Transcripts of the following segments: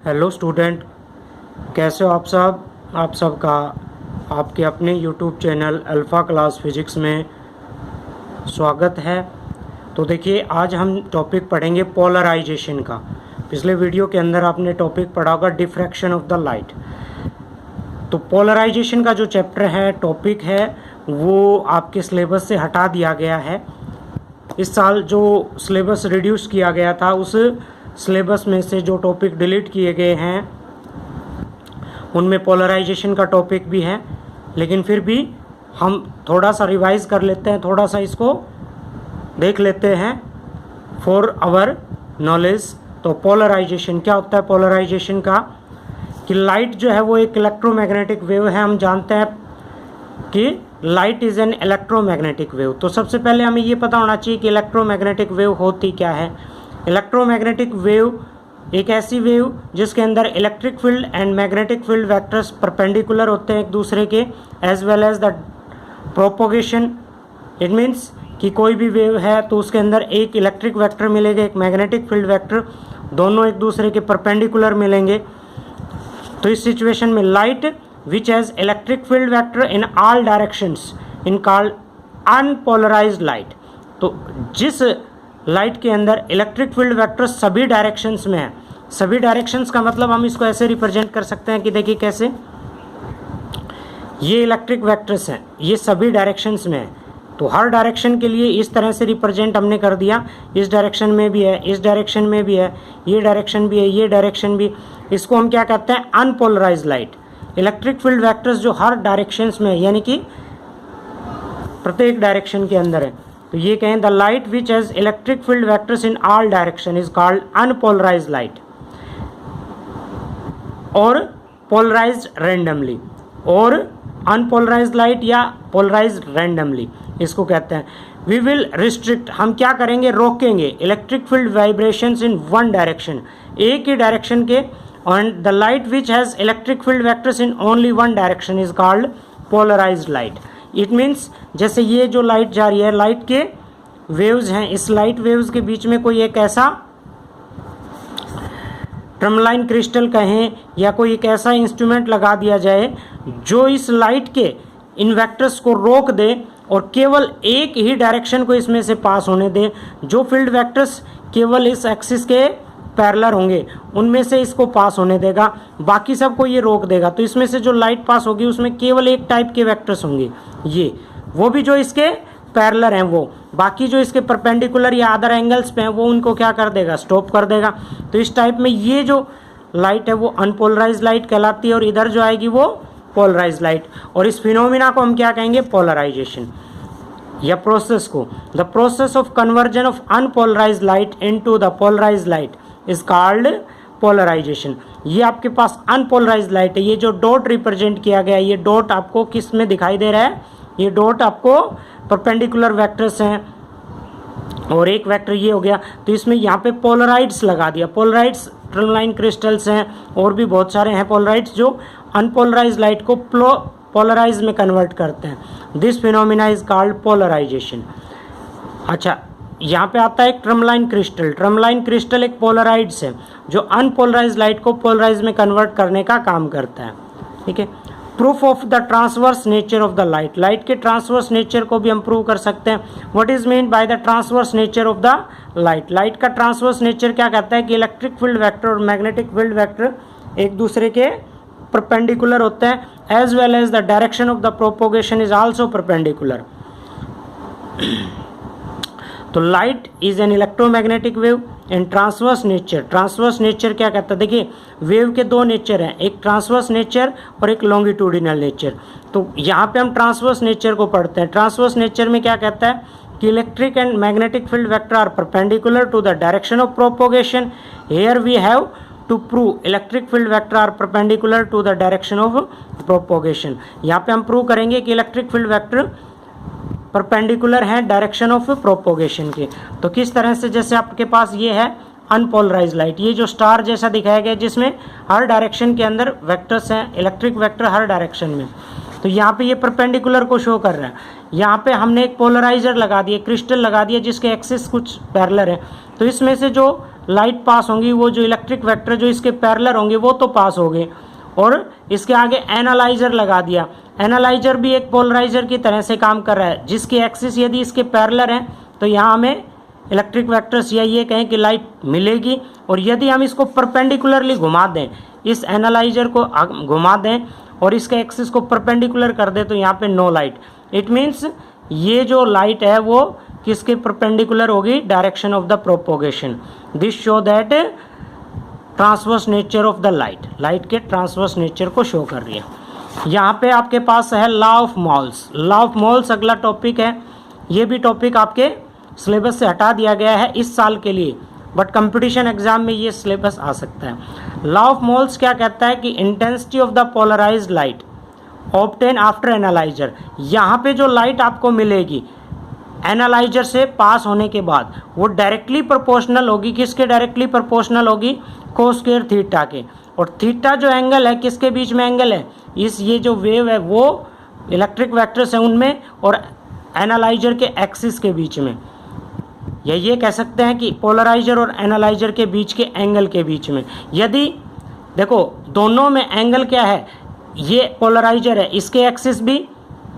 Hello student, कैसे हो आप सब। आप सबका आपके अपने YouTube channel alpha class physics में स्वागत है। तो देखिए, आज हम टॉपिक पढ़ेंगे पोलराइजेशन का। पिछले वीडियो के अंदर आपने टॉपिक पढ़ा होगा डिफ्रैक्शन ऑफ द लाइट। तो पोलराइजेशन का जो चैप्टर है, टॉपिक है, वो आपके सिलेबस से हटा दिया गया है। इस साल जो सिलेबस रिड्यूस किया गया था, उस सिलेबस में से जो टॉपिक डिलीट किए गए हैं उनमें पोलराइजेशन का टॉपिक भी है। लेकिन फिर भी हम थोड़ा सा रिवाइज कर लेते हैं, थोड़ा सा इसको देख लेते हैं फॉर आवर नॉलेज। तो पोलराइजेशन क्या होता है? पोलराइजेशन का कि लाइट जो है वो एक इलेक्ट्रोमैग्नेटिक वेव है। हम जानते हैं कि light is an electromagnetic wave. तो सबसे पहले हमें ये पता होना चाहिए कि इलेक्ट्रोमैग्नेटिक वेव होती क्या है। इलेक्ट्रोमैग्नेटिक वेव एक ऐसी वेव जिसके अंदर electric field and magnetic field vectors perpendicular होते हैं एक दूसरे के, as well as the propagation. It means कि कोई भी वेव है तो उसके अंदर एक इलेक्ट्रिक वेक्टर मिलेगा, एक मैग्नेटिक फील्ड वेक्टर, दोनों एक दूसरे के परपेंडिकुलर मिलेंगे। तो इस सिचुएशन में light which has electric field vector in all directions in called unpolarized light। तो जिस लाइट के अंदर इलेक्ट्रिक फील्ड वेक्टर सभी डायरेक्शंस में है, सभी डायरेक्शंस का मतलब हम इसको ऐसे रिप्रेजेंट कर सकते हैं कि देखिए कैसे, ये इलेक्ट्रिक वेक्टर्स हैं, ये सभी डायरेक्शंस में है। तो हर डायरेक्शन के लिए इस तरह से रिप्रेजेंट हमने कर दिया। इस डायरेक्शन में भी है, इस डायरेक्शन में भी है, ये डायरेक्शन भी है, ये डायरेक्शन भी। इसको हम क्या कहते हैं? Unpolarised light. Electric field vectors जो हर डायरेक्शंस में है, यानी कि प्रत्येक डायरेक्शन के अंदर है। तो ये कहें the light which has electric field vectors in all direction is called unpolarised light और पोलराइज्ड रैंडमली, और अनपोलराइज्ड लाइट या पोलराइज्ड रैंडमली इसको कहते हैं। वी विल रिस्ट्रिक्ट, हम क्या करेंगे? रोकेंगे electric field vibrations in one direction, एक ही डायरेक्शन के। And the light which has electric field vectors in only one direction is called polarized light। It means जैसे ये जो लाइट जा रही है, लाइट के वेव्स हैं, इस लाइट वेव्स के बीच में कोई एक ऐसा टर्मलाइन क्रिस्टल कहें या कोई एक ऐसा इंस्ट्रूमेंट लगा दिया जाए जो इस लाइट के इन वेक्टर्स को रोक दे और केवल एक ही डायरेक्शन को इसमें से पास होने दे। जो फील्ड वेक्टर्स केवल इस एक्सिस के पैरेलल होंगे उनमें से इसको पास होने देगा, बाकी सबको ये रोक देगा। तो इसमें से जो लाइट पास होगी उसमें केवल एक टाइप के वेक्टर्स होंगे, ये वो भी जो इसके पैरेलल हैं, वो बाकी जो इसके परपेंडिकुलर या अदर एंगल्स पे हैं वो उनको क्या कर देगा? स्टॉप कर देगा। तो इस टाइप में ये जो लाइट है वो अनपोलराइज्ड लाइट कहलाती है, और इधर जो आएगी वो पोलराइज्ड लाइट। और इस फिनोमिना को हम क्या कहेंगे? पोलराइजेशन या प्रोसेस को। The process of conversion of unpolarized light into the polarized light is called polarization. ये आपके पास अनपोलराइज्ड लाइट है, ये जो डॉट रिप्रेजेंट किया गया है, ये डॉट आपको किस में दिखाई दे रहा है? ये डॉट आपको परपेंडिकुलर वेक्टर्स हैं और एक वेक्टर ये हो गया। तो इसमें यहाँ पे पोलराइड्स लगा दिया। पोलराइड्स टर्मलाइन क्रिस्टल्स हैं और भी बहुत सारे हैं पोलराइड्स जो अनपोलराइज्ड लाइट को पोलराइज में कन्वर्ट करते हैं। This phenomena is called polarization. अच्छा, यहाँ पे आता है एक टर्मलाइन क्रिस्टल। टर्मलाइन क्रिस्टल एक पोलराइड्स है जो अनपोलराइज्ड लाइट को पोलराइज में कन्वर्ट करने का काम करता है। ठीक है। Proof of the transverse nature of the light. Light के ट्रांसवर्स नेचर को भी हम प्रूव कर सकते हैं। What is mean by the transverse nature of the light? Light का ट्रांसवर्स नेचर क्या कहता है कि इलेक्ट्रिक फील्ड वेक्टर और मैग्नेटिक फील्ड वेक्टर एक दूसरे के परपेंडिकुलर होते हैं, as well as the direction of the propagation is also perpendicular. तो light is an electromagnetic wave and transverse nature. Transverse nature क्या कहता है? देखिए, वेव के दो नेचर हैं, एक ट्रांसवर्स नेचर और एक लॉन्गिट्यूडिनल नेचर। तो यहाँ पे हम ट्रांसवर्स नेचर को पढ़ते हैं। ट्रांसवर्स नेचर में क्या कहता है कि electric and magnetic field vector are perpendicular to the direction of propagation. Here we have to prove electric field vector are perpendicular to the direction of propagation. यहाँ पे हम प्रूव करेंगे कि इलेक्ट्रिक फील्ड वेक्टर परपेंडिकुलर है direction of propagation के। तो किस तरह से? जैसे आपके पास ये है अनपोलराइज्ड लाइट, ये जो स्टार जैसा दिखाया गया जिसमें हर डायरेक्शन के अंदर वेक्टर्स हैं, इलेक्ट्रिक वेक्टर हर डायरेक्शन में। तो यहाँ पे ये परपेंडिकुलर को शो कर रहा है। यहाँ पे हमने एक पोलराइजर लगा दिया, क्रिस्टल लगा दिया जिसके एक्सिस कुछ पैरेलल है। तो इसमें से जो लाइट पास होंगी वो जो इलेक्ट्रिक वेक्टर जो इसके पैरेलल होंगे वो तो पास हो गए, और इसके आगे एनालाइजर लगा दिया। एनालाइजर भी एक पोलराइजर की तरह से काम कर रहा है, जिसकी एक्सिस यदि इसके पैरेलल है तो यहाँ हमें इलेक्ट्रिक वेक्टर्स या ये कहें कि लाइट मिलेगी, और यदि हम इसको परपेंडिकुलरली घुमा दें, इस एनालाइजर को घुमा दें और इसके एक्सिस को परपेंडिकुलर कर दें तो यहाँ पे नो लाइट। इट मीन्स ये जो लाइट है वो किसके परपेंडिकुलर होगी, direction of the propagation. This show that transverse nature of the light, light के ट्रांसवर्स नेचर को शो कर रही है। यहाँ पे आपके पास है law of moles. Law of moles अगला टॉपिक है, ये भी टॉपिक आपके सिलेबस से हटा दिया गया है इस साल के लिए, बट कंपटीशन एग्जाम में ये सिलेबस आ सकता है। लॉ ऑफ मोल्स क्या कहता है कि intensity of the polarized light obtain after analyzer, यहाँ पे जो लाइट आपको मिलेगी एनालाइजर से पास होने के बाद वो डायरेक्टली प्रोपोर्शनल होगी, किसके डायरेक्टली प्रोपोर्शनल होगी, कोस स्क्वायर थीटा के। और थीटा जो एंगल है किसके बीच में एंगल है, इस ये जो वेव है वो इलेक्ट्रिक वेक्टर्स है उनमें और एनालाइजर के एक्सिस के बीच में, या ये कह सकते हैं कि पोलराइजर और एनालाइजर के बीच के एंगल के बीच में। यदि देखो दोनों में एंगल क्या है, ये पोलराइजर है, इसके एक्सिस भी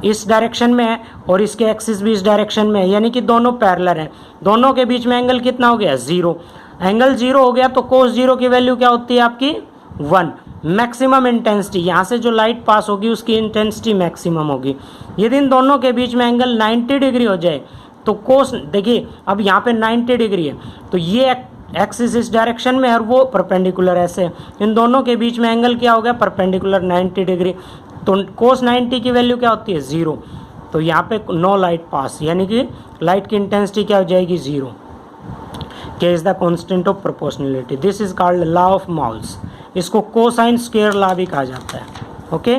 इस डायरेक्शन में है और इसके एक्सिस भी इस डायरेक्शन में है, यानी कि दोनों पैरेलल हैं, दोनों के बीच में एंगल कितना हो गया, 0। एंगल 0 हो गया तो कोस 0 की वैल्यू क्या होती है आपकी, 1। मैक्सिमम इंटेंसिटी, यहाँ से जो लाइट पास होगी उसकी इंटेंसिटी मैक्सिमम होगी। यदि इन दोनों के बीच में एंगल 90 डिग्री हो जाए तो कोस, देखिए अब यहाँ पे 90 डिग्री है तो ये एक्सिस इस डायरेक्शन में है और वो परपेंडिकुलर ऐसे, इन दोनों के बीच में एंगल क्या हो गया, परपेंडिकुलर 90 डिग्री। तो कोस 90 की वैल्यू क्या होती है, 0। तो यहाँ पे नो लाइट पास, यानी कि लाइट की इंटेंसिटी क्या हो जाएगी, 0। के is the constant of proportionality. This is called law of moles. इसको कोसाइन स्क्वायर लॉ भी कहा जाता है। ओके।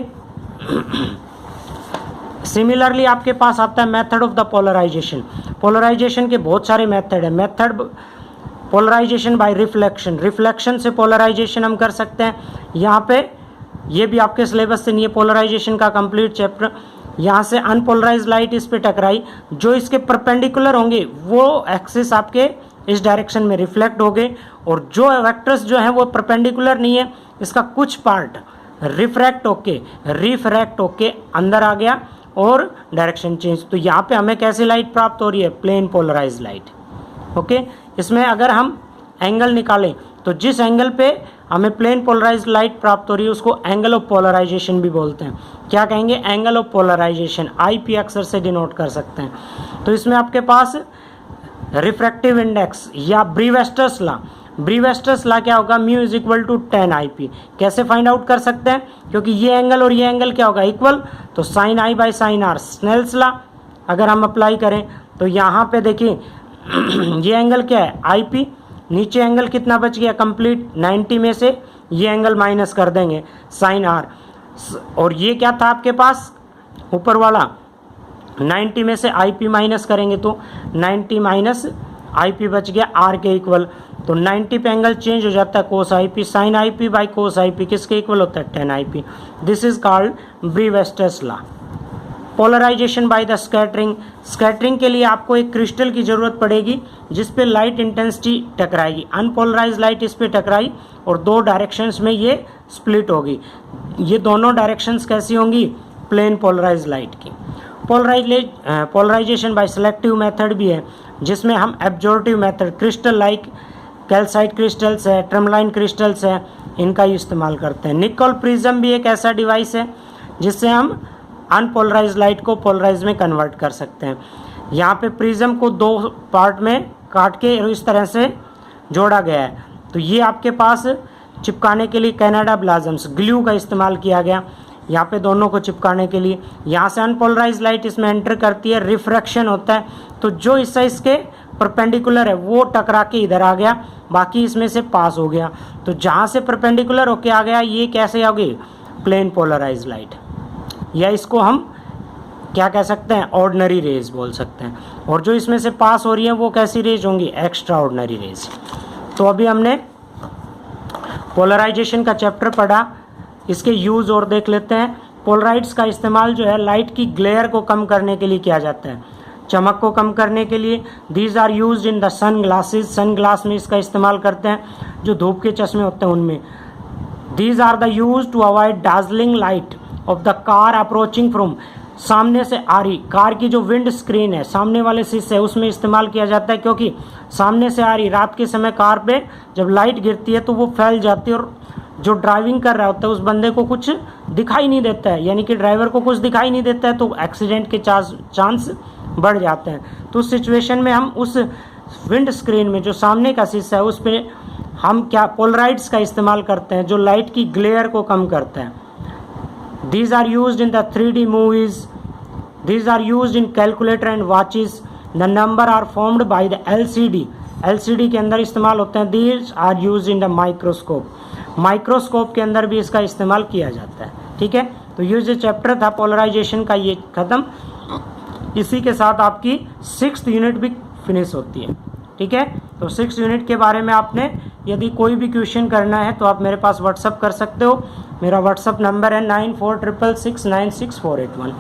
सिमिलरली आपके पास आता है method of the polarization. Polarization के बहुत सारे मेथड है। Method polarization by reflection, reflection से पोलराइजेशन हम कर सकते हैं। यहाँ पे ये भी आपके सिलेबस से नहीं है, पोलराइजेशन का कंप्लीट चैप्टर। यहाँ से अनपोलराइज लाइट इस पे टकराई, जो इसके परपेंडिकुलर होंगे वो एक्सिस आपके इस डायरेक्शन में रिफ्लेक्ट हो गए, और जो वेक्टर्स जो हैं वो परपेंडिकुलर नहीं है, इसका कुछ पार्ट रिफ्रैक्ट होके अंदर आ गया और डायरेक्शन चेंज। तो यहाँ पे हमें कैसी लाइट प्राप्त हो रही है, प्लेन पोलराइज लाइट। ओके। इसमें अगर हम एंगल निकालें तो जिस एंगल पे हमें प्लेन पोलराइज लाइट प्राप्त हो रही है उसको एंगल ऑफ पोलराइजेशन भी बोलते हैं। क्या कहेंगे, एंगल ऑफ पोलराइजेशन, IP अक्षर से डिनोट कर सकते हैं। तो इसमें आपके पास रिफ्रैक्टिव इंडेक्स या ब्रीवेस्टर्स लॉ, ब्रीवेस्टर्स लॉ क्या होगा, mu is equal to 10 IP। कैसे फाइंड आउट कर सकते हैं, क्योंकि ये एंगल और ये एंगल क्या होगा, इक्वल, तो sine I by sine R, Snell's law अगर हम अप्लाई करें तो यहाँ पे देखिए ये एंगल क्या है, IP, नीचे एंगल कितना बच गया, कंप्लीट 90 में से ये एंगल माइनस कर देंगे साइन R, और ये क्या था आपके पास ऊपर वाला, 90 में से IP माइनस करेंगे तो 90 माइनस IP बच गया R के इक्वल। तो 90 पे एंगल चेंज हो जाता है cos IP, sine IP by cos IP किसके इक्वल होता है, 10 IP। This is called Brewster's law. Polarisation by the scattering, scattering के लिए आपको एक क्रिस्टल की ज़रूरत पड़ेगी जिस पे लाइट इंटेंसिटी टकराएगी। अनपोलराइज लाइट इस पे टकराई और दो डायरेक्शंस में ये स्प्लिट होगी। ये दोनों डायरेक्शंस कैसी होंगी, प्लेन पोलराइज लाइट की। पोलराइजेशन बाय सिलेक्टिव मेथड भी है जिसमें हम absorptive method, crystal like calcite crystals है, ट्रमलाइन क्रिस्टल्स है, इनका ही इस्तेमाल करते हैं। निकल प्रिज्म भी एक ऐसा डिवाइस है जिससे हम अनपोलराइज लाइट को पोलराइज में कन्वर्ट कर सकते हैं। यहाँ पे प्रिज्म को दो पार्ट में काट के इस तरह से जोड़ा गया है। तो ये आपके पास चिपकाने के लिए कनाडा ब्लाजम्स ग्लू का इस्तेमाल किया गया यहाँ पे दोनों को चिपकाने के लिए। यहाँ से अनपोलराइज लाइट इसमें एंटर करती है, रिफ्रैक्शन होता है, तो जो हिस्सा इसके परपेंडिकुलर है वो टकरा के इधर आ गया, बाकी इसमें से पास हो गया। तो जहाँ से परपेंडिकुलर होके आ गया ये कैसे होगी, प्लेन पोलराइज लाइट, या इसको हम क्या कह सकते हैं, ऑर्डिनरी रेज बोल सकते हैं। और जो इसमें से पास हो रही है वो कैसी रेज होंगी, एक्स्ट्रा ऑर्डिनरी रेज। तो अभी हमने पोलराइजेशन का चैप्टर पढ़ा, इसके यूज़ और देख लेते हैं। पोलराइड्स का इस्तेमाल जो है लाइट की ग्लेयर को कम करने के लिए किया जाता है। चमक को कम करने के लिए। These are used in the sun glasses, sun glass में इसका इस्तेमाल करते हैं, जो धूप के चश्मे होते हैं उनमें। These are the use to avoid dazzling light of the car approaching from, सामने से आ रही कार की जो विंड स्क्रीन है, सामने वाले शीशे है, उसमें इस्तेमाल किया जाता है, क्योंकि सामने से आ रही रात के समय कार पे जब लाइट गिरती है तो वो फैल जाती है और जो ड्राइविंग कर रहा होता है उस बंदे को कुछ दिखाई नहीं देता है, यानी कि ड्राइवर को कुछ दिखाई नहीं देता है, तो एक्सीडेंट के चांस बढ़ जाते हैं। तो उस सिचुएशन में हम उस विंड स्क्रीन में जो सामने का शीशा है उस पर हम क्या पोलराइड्स का इस्तेमाल करते हैं, जो लाइट की ग्लेयर को कम करते हैं। These are used in the 3D movies. These are used in calculator and watches. The number are formed by the LCD. LCD के अंदर इस्तेमाल होते हैं। These are used in the microscope. Microscope के अंदर भी इसका इस्तेमाल किया जाता है। ठीक है, तो ये जो चैप्टर था पोलराइजेशन का ये खत्म। इसी के साथ आपकी 6th यूनिट भी फिनिश होती है। ठीक है, तो 6th यूनिट के बारे में आपने यदि कोई भी क्वेश्चन करना है तो आप मेरे पास व्हाट्सअप कर सकते हो। मेरा व्हाट्सअप नंबर है 9466696481।